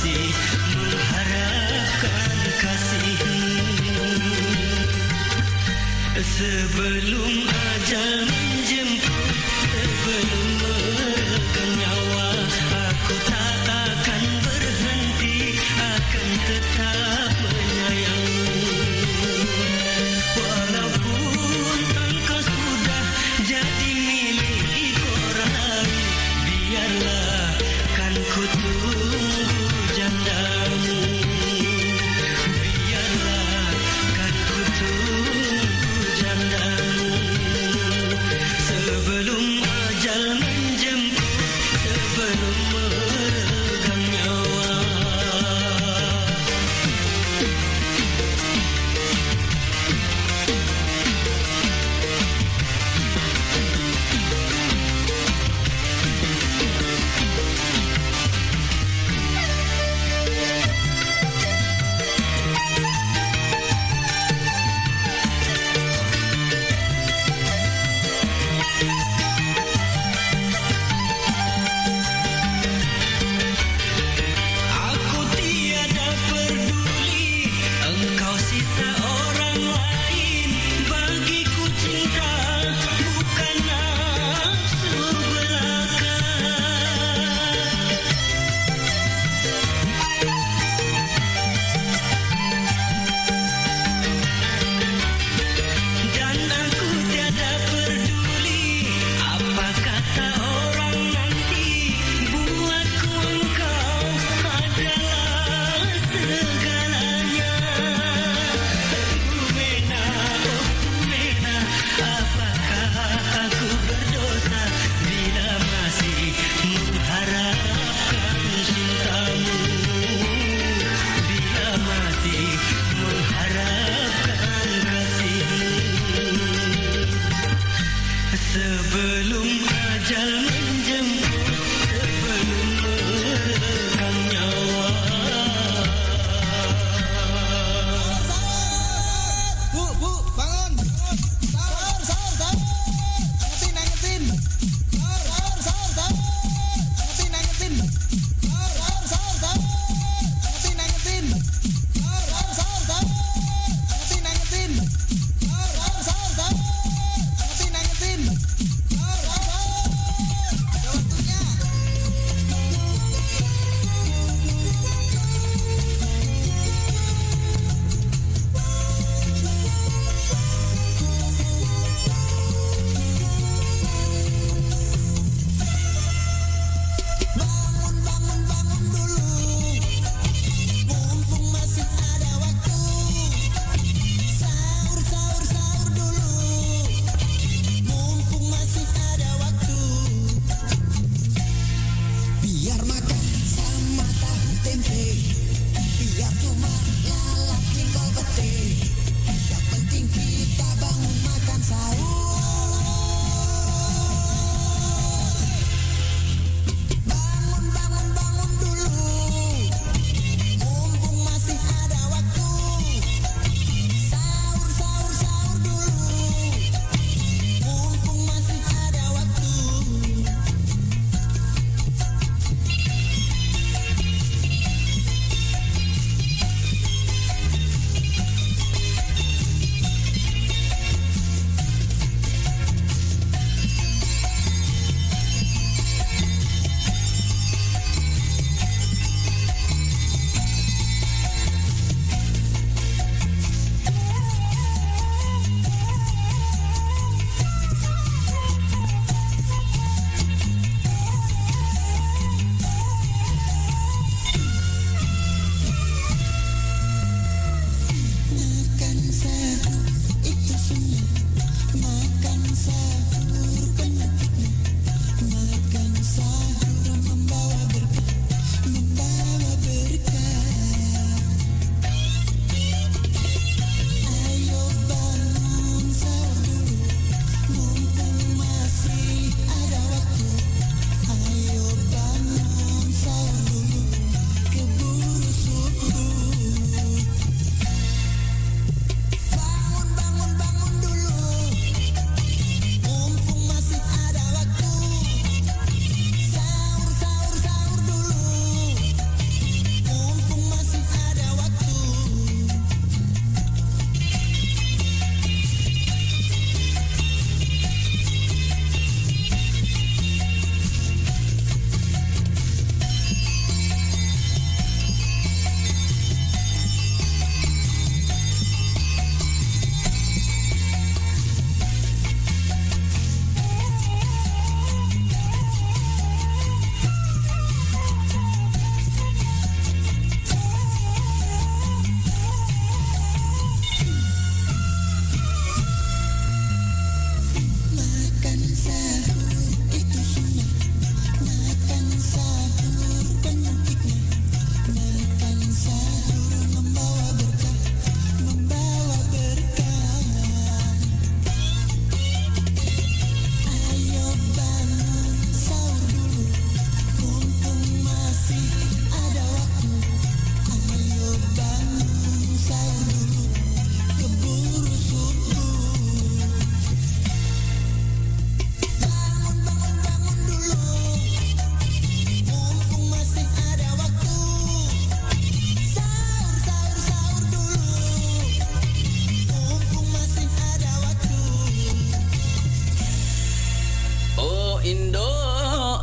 masih mengharapkan kasihmu. Sebelum ajal menjemput, sebelum meregang nyawa, aku tak akan berhenti, akan tetap menyayangmu. Walaupun engkau sudah jadi milik orang lain, biarlah kan ku tunggu jandamu. Biarlah kan ku tunggu jandamu.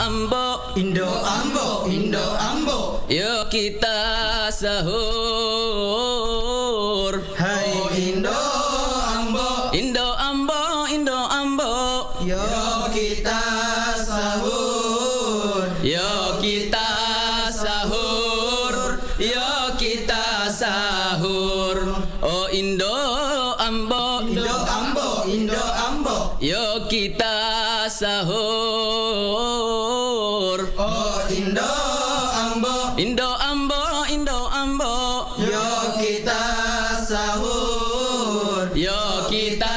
Ambo, Indo Ambo, Indo Ambo. yuk kita sahur. Hai Indo Ambo, Indo Ambo, Indo Ambo, yuk kita sahur. yuk kita sahur, yuk kita sahur. Oh Indo Ambo, Indo Ambo, Indo Ambo. yuk kita sahur. Oh Indo Ambo, Indo Ambo, Indo Ambo, yuk kita sahur. yuk kita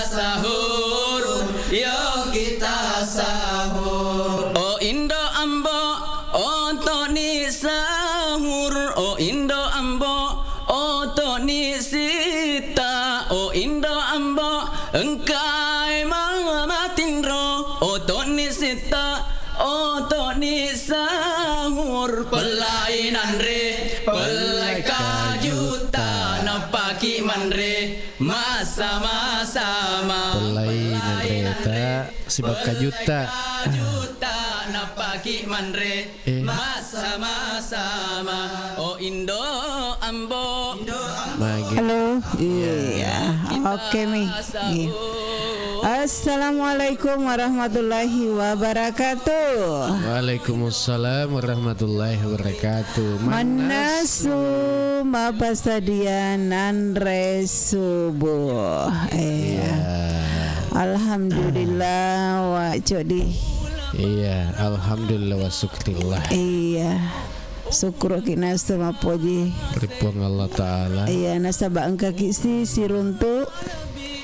sahur, yuk Kita sahur. oh Indo Ambo, untuk ni sahur. Oh Indo Ambo, untuk ni sita. Oh Indo Ambo, engkai mama tindro. Untuk ni sita, untuk ni sahur. Pelainan re, pelai kajuta. Napaki manre, masa-masa-sama. Pelainan reta sibak kajuta. Juta napaki manre, masa-masa-sama. Oh Indo Ambo, Magi. Halo, iya, oke Mi. Iya. Assalamualaikum warahmatullahi wabarakatuh. Waalaikumsalam warahmatullahi wabarakatuh. Manasu mapasadianan subuh. Alhamdulillah wa codi. Iya, alhamdulillah wa syukrillah. Iya. Syukur kita sama poji. Ribuan Allah Ta'ala. Iya, nasabah engka kisi siruntu.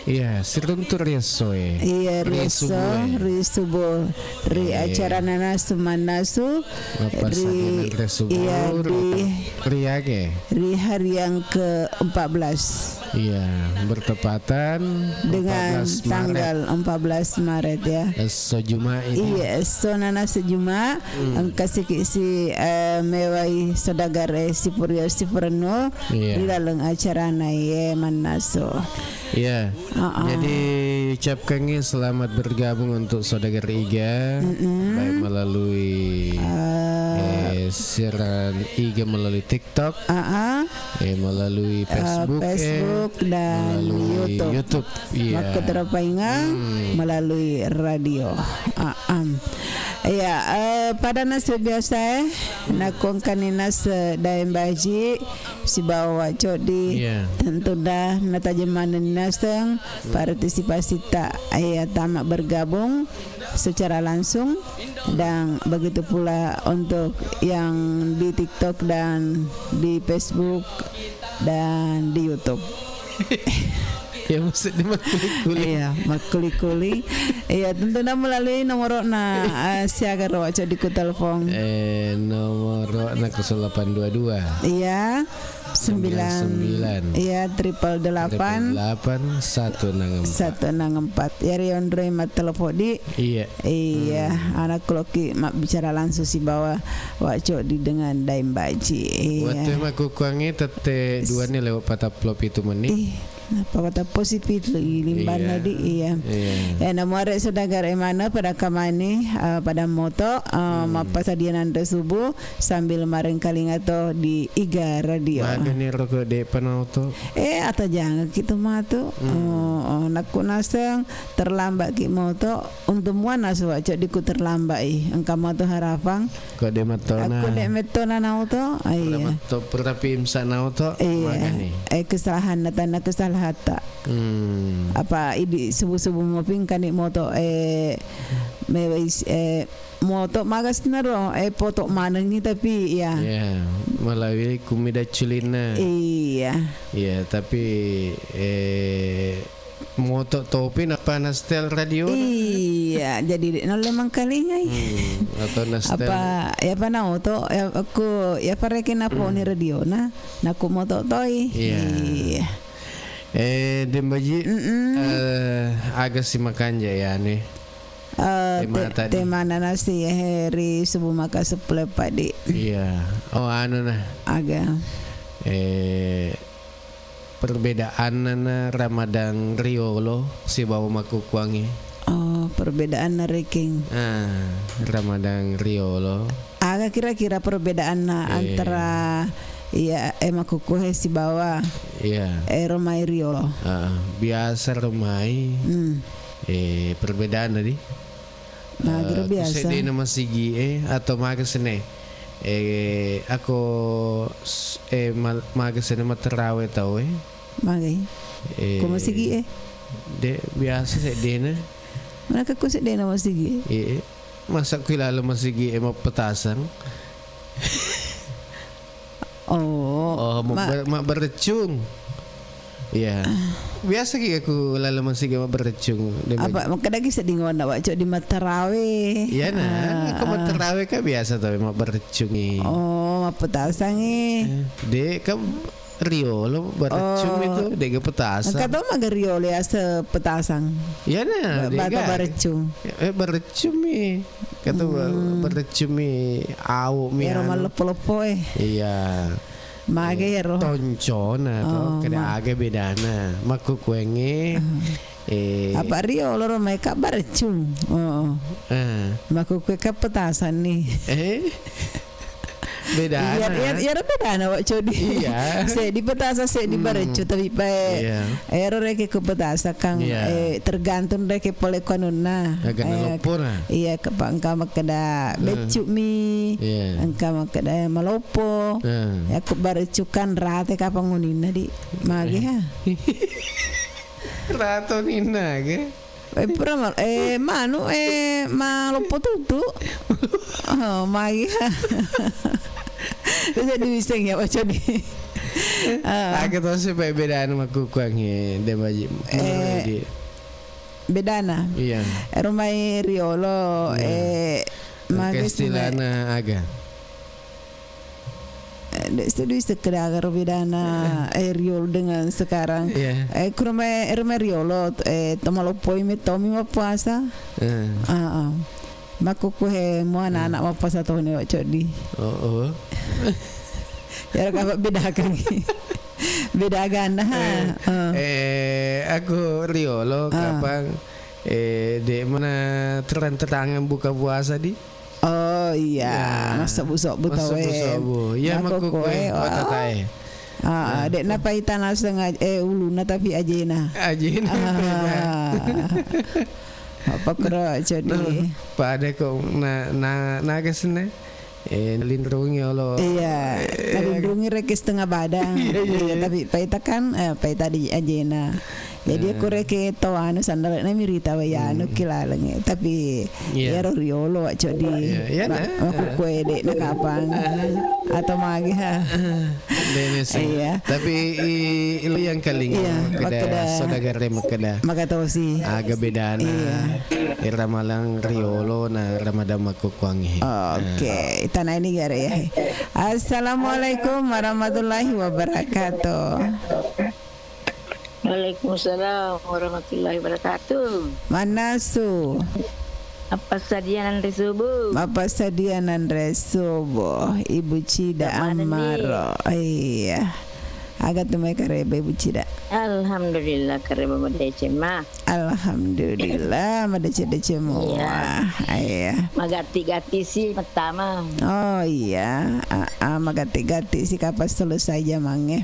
Iya, siruntur riasoe. Iya, riso, risubo, ri acara nanas manasu, Ngapasaginan resubur. iya di Riage. ri hari yang ke-14 Iya, bertepatan dengan 14 Maret. tanggal 14 Maret ya. Sejuma ini. Iya, so nanas sejuma angka si mewai sodagar sipurio sipurno Iya. di dalam acara naye manasu. Iya. Jadi ucapkannya selamat bergabung untuk saudagar Iga, baik melalui siaran Iga melalui TikTok, melalui Facebook, dan melalui YouTube. Iya. Maka terapaingan melalui radio. Ya, pada nasi biasa nakong kaninas daim baji si bawa codi Iya. tentu dah natajaman naseng partisipasi tak tamak bergabung secara langsung dan begitu pula untuk yang di TikTok dan di Facebook dan di YouTube. Ya mesti dimakuli-kuli. Iya, makuli-kuli. Iya, tentu dah melalui nomor siaga rawaca di ku telepon. Nomor nak 0822. Iya, 99. Iya, 888 164. Ya Riondre mat telepon di. Iya. Iya, anak kloki mak bicara langsung si bawa waco di dengan daim baji. Waktu Iya. mak kukuangi tete dua nih lewat pataplop itu menit. Apa kata positif lagi limban Iya. tadi iya. Iya. Nomor saudagar emana pada kamani pada moto mapasadianan subuh sambil maring kalingato di Iga Radio. Maka nih rokok de panauto. Atau jangan gitu mah tuh. Nakku naseng terlambat ki moto untuk muana suwaco diku terlambat engka moto harapang. Kok de matona. Aku dek metona nauto. Iya. Tapi imsa nauto. Iya. Kesalahan natana kesalahan tak. Apa ini subuh-subuh moping kanik moto mewis moto magas naro foto mana ni tapi ya. Ya, melalui kumida culina. Iya. Iya, tapi moto topi apa nastel radio? Iya, jadi lemang kalinya. Atau nastel. Apa ya apa nauto aku ya parekin apa ni radio na naku moto toy. Iya. Dembaji agak simakan ya nih. Tema nasi hari subuh maka sepuluh padi. Iya. Oh anu nah. Agak. Perbedaan na Ramadan Riolo si bawa maku kuangi. Oh perbedaan ranking. Ramadan Riolo. Aga kira-kira perbedaan antara ya makukuhe si bawah Iya. Romai Riolo. Biasa Romai. Perbedaan tadi. Kira biasa. Kusedi nama sigi atau magasene. Ako magasene materawe tau Magay. Kuma sige De biasa sa dina. Mana ka kusit din naman sige. Masa kilala mo sige mapatasan. Mabercung. Iya. Biasa ki aku lalaman sige mabercung. Apa makadagi sa dingon na wacho di matarawe. Iya na. Ako matarawe ka biasa to mabercung Mapatasan De ka Riolo bercung itu dega petasan. Kata Riolo ya sa petasang. Iya na. Bata bercung. Bercung Kata bercung awu mi. Pero malopo-lopo Iya. Magero. Toncona to kada aga bedana. Makukuenge apa Riolo romay ka bercung. Makukue ka petasan nih. Bedana. Ya bedana wacho di. Iya. Se di petasa se di bercung tapi pa ero reke ke petasa kang tergantung reke pole kanuna. Agak nalopo na. Iya kapang ka makada becuk mi. Angka makada malopo. Ya ku bercukan rate kapang unina di. Magi ha. Rato nina ke. Pura manu malopo tutu. Magi ha. Bisa diwiseng ya wacho di. Agak to se bedana makukuang de baji. Bedana. Iya. Romai Riolo Kastilana aga. Sedih sekedar bedana Riolo dengan sekarang. Romai Riolo tomalopoi me tomi mapuasa. Makukuhe mo anak mapasa to ni wacho di. Ya ka bedakan. Bedakan Aku Riolo kapang de mana terang-terangan buka puasa di. Oh iya, masa busok butawe. Ya makukuhe watatae. Dek napa itana setengah uluna tapi ajena. Apa kira jadi pada kok nagasne lindrungi Allah. Iya, lindrungi reke setengah badan. Tapi paita kan paita di ajena. Jadi aku reke to anu sandal na mirita wayano kilalang tapi ya Riolo wacho di. Aku kue dek na kapang atau magi ha. Tapi itu yang kaling kada sodagare makada. Makatosi. Aga bedana. Ramalang Riolo na Ramadan makukuangi. Oke, tanah ini gare ya. Assalamualaikum warahmatullahi wabarakatuh. Waalaikumsalam warahmatullahi wabarakatuh. Manasu. Apa sadianan resubuh? Apa sadianan resubuh? Ibu Cida Amaro. Iya. Agak tumai karebe Ibu Cida. Alhamdulillah karebe madece ma. Alhamdulillah madece semua. Iya. Magati-gati sih pertama. Oh iya. Magati-gati sih kapas selesai jamangnya.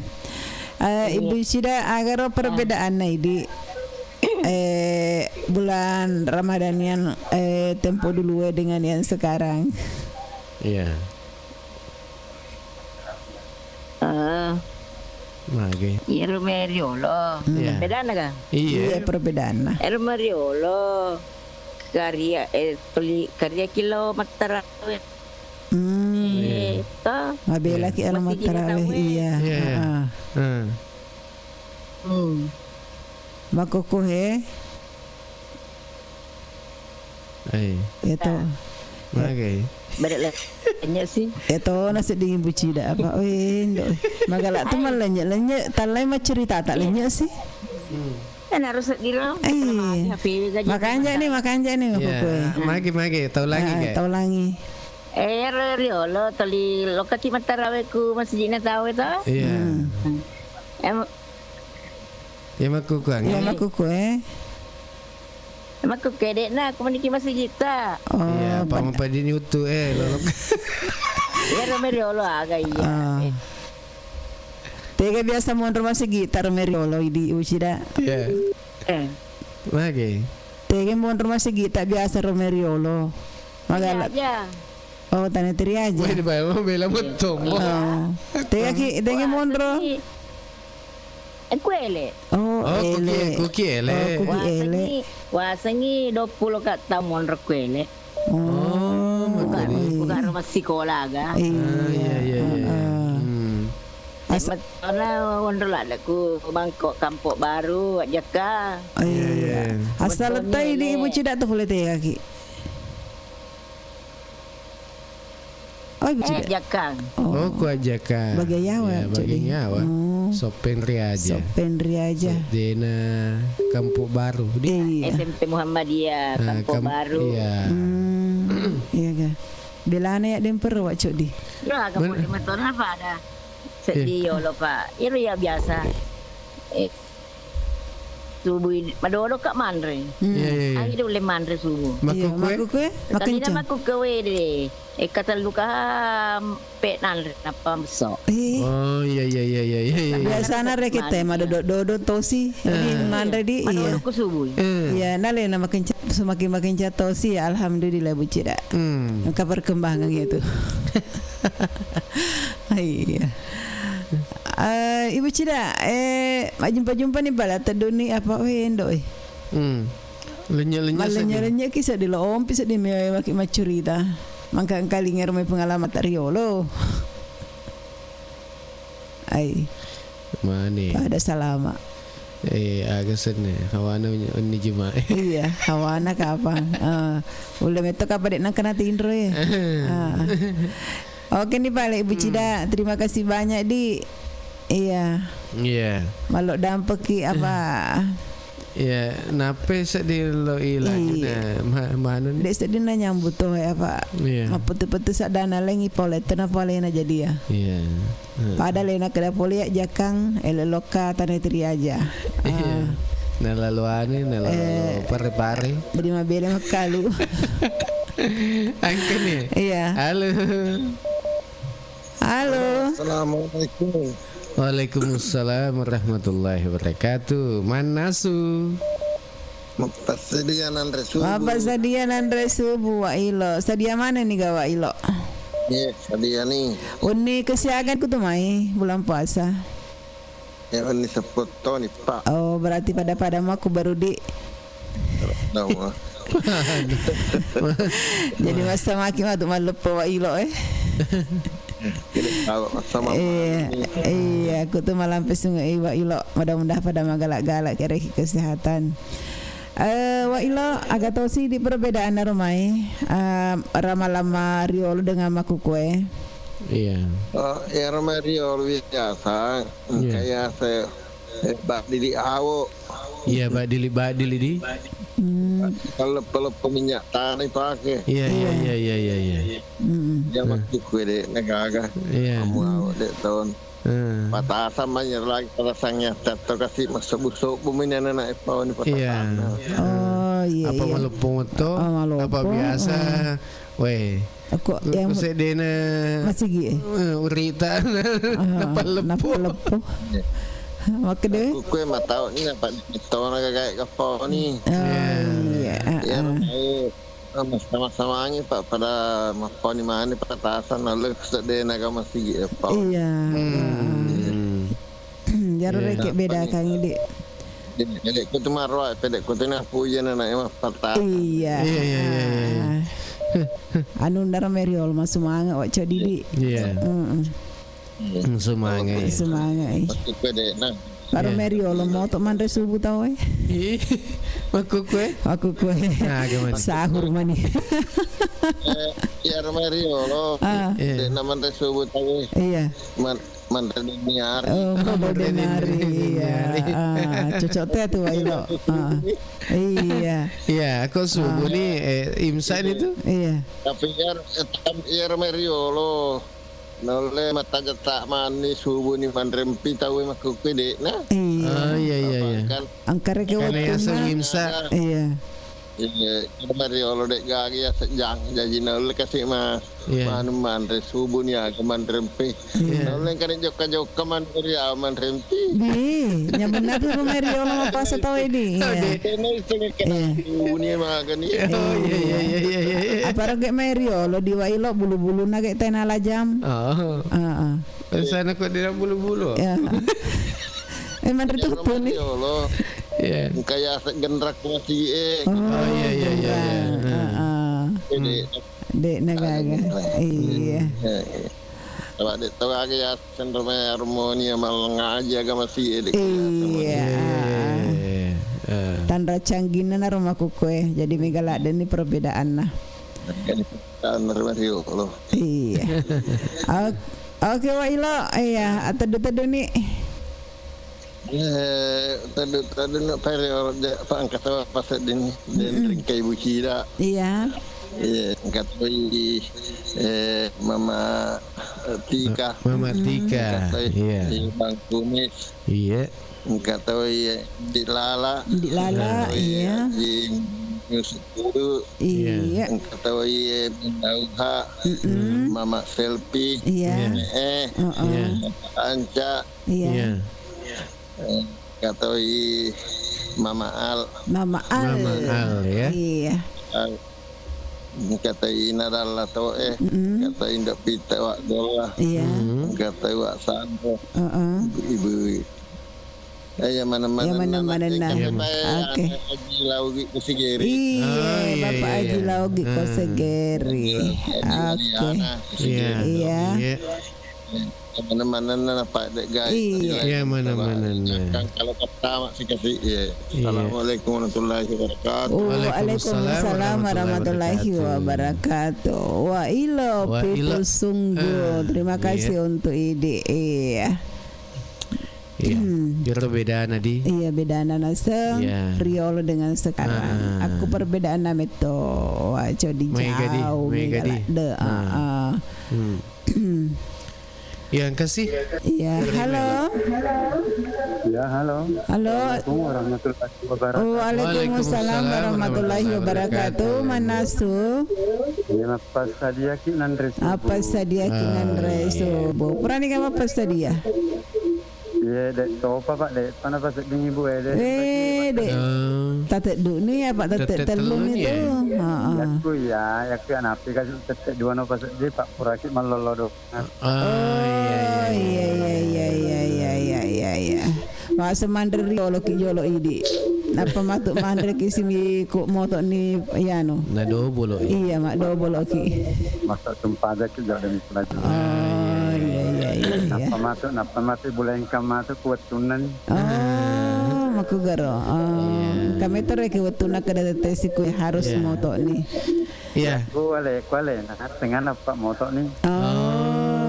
Ibu Cida agar perbedaan di bulan Ramadan yang tempo dulu dengan yang sekarang. Iya. Mage. Rumah Riolo. Perbedaan ka? Iya. Perbedaan. Rumah Riolo. Karya kilo matarawe. Mabela ki alamat tarawih. Iya. Makukuhe. Itu. Mage. Berelannya sih. Itu nasi dingin Bu Cida apa? Magalak tu malanya talai mah cerita tak lenya sih. Kan harus bilang. Makanya nih makukuhe. Mage tahu lagi ke? Tahu lagi. Riolo tali lokasi matarawe ku masjid na tahu itu. Iya. Ya makukuang. Ya makukuhe. Mak ku kedek na aku maniki masjid ta. Iya, pamadini utu lolok. Ya Romeriolo aga iya. Tega biasa mo rumah segi tar meriolo di ucida. Iya. Mage. Tega mo rumah segi tak biasa romeriolo. Magalat. Ya. Oh, tanya teri aja. Weh, di bawah bela mutong. Tega mondro. Kuele. Oh, ele. Kukiele. Ele. Wasangi 20 kat tamon kuele. Oh, Bukan rumah sekolah aga. Iya. Karena wonderland aku Bangkok Kampung Baru Jaka. Iya. Asal letai di ibu cidak tu boleh teh kaki. Oh, ibu cidak. Jakang. Oh, ku ajakan. Bagai Jawa, Ya, bagai jadi. Jawa. Sopenri aja. Sopendri aja. Dena Kampung Baru. Iya. SMP Muhammadiyah Kampung Baru. Iya. Iya ga. Belana ya demper wak cok di. Ya kampung di Meton apa ada? Sedih lo Pak. Itu ya biasa. Subuh madoro kak mandre. Iya. Ang itu boleh mandre subuh. Iya, maku kue, makan Tadi cok. nama aku kewe deh. Kata luka pet nandre apa besok. Oh, iya. Biasa na reket teh mah dodo tosi. Di mandre di iya. Madoro ku subuh. Iya, nale na makin semakin tosi ya alhamdulillah bu cida. Maka perkembangan gitu. Iya. Ibu Cida, jumpa nih bala taduni apa endo Lenya kisah di loom bisa di maki macurita. Mangka kali ngerme pengalaman tariolo. Ai. Mane. Pada salama. Agak senang. Hawana ni jema. Iya, hawana kapan. Udah metok apa dek nak kena tindro ya. Oke nih balik Ibu Cida, terima kasih banyak di. Iya. Malok dampeki apa? Ya, nape sedih lo ilang mana nih? Dek sedih na nyambut tuh apa? Iya. Petu-petu sadana lengi poleton apa lena jadi ya? Iya. Pada lena kada poli ya jakang eleloka tanah teri aja. Nalaluani, pare-pare. Jadi mabele makalu. Angkat nih. Iya. Halo. Assalamualaikum. Waalaikumsalam warahmatullahi wabarakatuh. Manasu. Pasadian Andre subuh. Apa sadia nandre subuh wa ilo. Sadia mana nih ga wa ilo? Iya, sadia nih. Uni kesiagan ku tuh mai bulan puasa. Ya ini sepoto nih Pak. Oh, berarti pada aku baru di. Tahu. Jadi masa maki mah tuh malupa wa ilo Tahu sama Iya, aku tuh malam pesungai wa ilo. Mudah-mudahan pada magalak-galak kira kesehatan. Wa ilo agak tahu sih di perbedaan rumai rama-lama riolo dengan maku kue. Iya. Ya Romerio biasa. Kayak saya bak dili awo. Iya, Pak Dili di. Kalau minyak tanah pakai. Iya. Dia waktu kue deh negaga. Iya. Kamu awak dek tahun. Patasan banyak lagi patasannya. Tato kasih masuk busuk bumi anak pau ni patasan. Iya. Oh iya. Apa malupong itu? malupong. Apa biasa? Weh. Aku yang Kusedena masih gi. urita napalepo. Maka deh. Kue mah tahu ni dapat itu nak kayak kapau ni. Iya. Ya sama-sama ni Pak pada mapau ni mana patasan lalu sedih nak masih apa. Iya. Jarang rek beda kan ini. Jadi ku tu marwah, pedek ku tu nak pujian anak emang patah. Iya. Anu ndara meriol mas semangat wak cok Didi. Iya. Semangat. Semangat. Pasti pedek nak. Karo meriol mau tok mandre subuh tau Maku kue. Aku kue. Gimana? Sahur mani. Ya Romerio lo. Dek nama subuh tahu. Iya. Mantan niar. Oh, denari. Iya. Cocok teh tuh Wailo. Iya. Iya, aku subuh nih imsan itu. Iya. Tapi ya Romerio lo. Nole mata jata mani subuh ni mandrempi tahu maku pede nah. Iya. Oh iya. Kan Angkare ke Karena waktu yang imsa. Iya. Mario lo dek gagi ya sejang jadi nol kasih mas Iya. manre subuh ni aga rempi. Nol kan joka ya rempi. Di, nyamuna tu Mario lo apa tahu ini. Kena itu kan subuh ni makan ni. Oh iya. Apa rage Mario lo diwai lo bulu-bulu na kayak tena lajam. Oh. Sana kok dia bulu-bulu. Ya. Mandre tu betul ni. Lo Iya. kayak gendrak masih Oh iya. Ini Dek nagaga. Iya. Kalau dek tahu aja ya sendrom harmoni mal ngaji agak masih Iya. Tanda canggihna na rumahku kue. Jadi megala ada ni perbedaan nah. Kan Mario lo. Iya. Oke wa ilo iya atadu ni. Tadi nak Mario pak angkat apa sedin dan ringkai bucira. Iya. Kata Mama Tika. Mama Tika. Iya. Bang Kumis. Iya. Kata di Lala. Di Lala iya. Di Nusukuru. Iya. Kata Dauha. Mama Selfie. Iya. Anca. Iya. Kata Mama Al. Mama Al ya. Iya. Kata Nadal atau kata Indah Pita wak dola. Iya. Kata wak Santo. Ibu. Ya mana-mana. Oke. Haji Laugi Kosegeri. Iya, Bapak Haji Laugi Kosegeri. Oke. Iya. Mana-mana Pak Dek Gai. Iya mana-mana. Kalau pertama sih kasih Assalamualaikum warahmatullahi wabarakatuh. Waalaikumsalam warahmatullahi wabarakatuh. Wah ilo people sungguh. Terima kasih untuk ide. Iya. Biar perbedaan tadi. Iya bedaan nasa Riolo dengan sekarang. Aku perbedaan nama itu. Wah codi jauh. Megadi. Yang kasih. Iya, halo. Ya, halo. Halo. Assalamualaikum warahmatullahi wabarakatuh. Waalaikumsalam warahmatullahi wabarakatuh. Manasu. Ya, Pak Sadia Kinandres. Apa sadia Kinandres? Bo. Purani kama apa sadia? Ya, dek topa Pak, dek pana pas ding ibu dek. Dek. Tatek du ni apa tatek telung itu? Yaku anak kasih tatek dua no pas dia Pak Puraki malolo do. Iya. Wah semandri Riolo ki jolo idi. Napa matuk mandre ki simi ko moto ni yano. Na do bolo. Iya mak do bolo ki. Masa tempat ki jalo demi pelajari. Iya. Napa matu bulan kamatu kuat tunan. Maku garo. Kami tore ki watuna kada tesiku harus moto ni. Iya. Kuale nah dengan apa moto ni.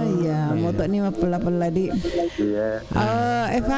Iya, moto ni mapela-pela di. Iya. Eva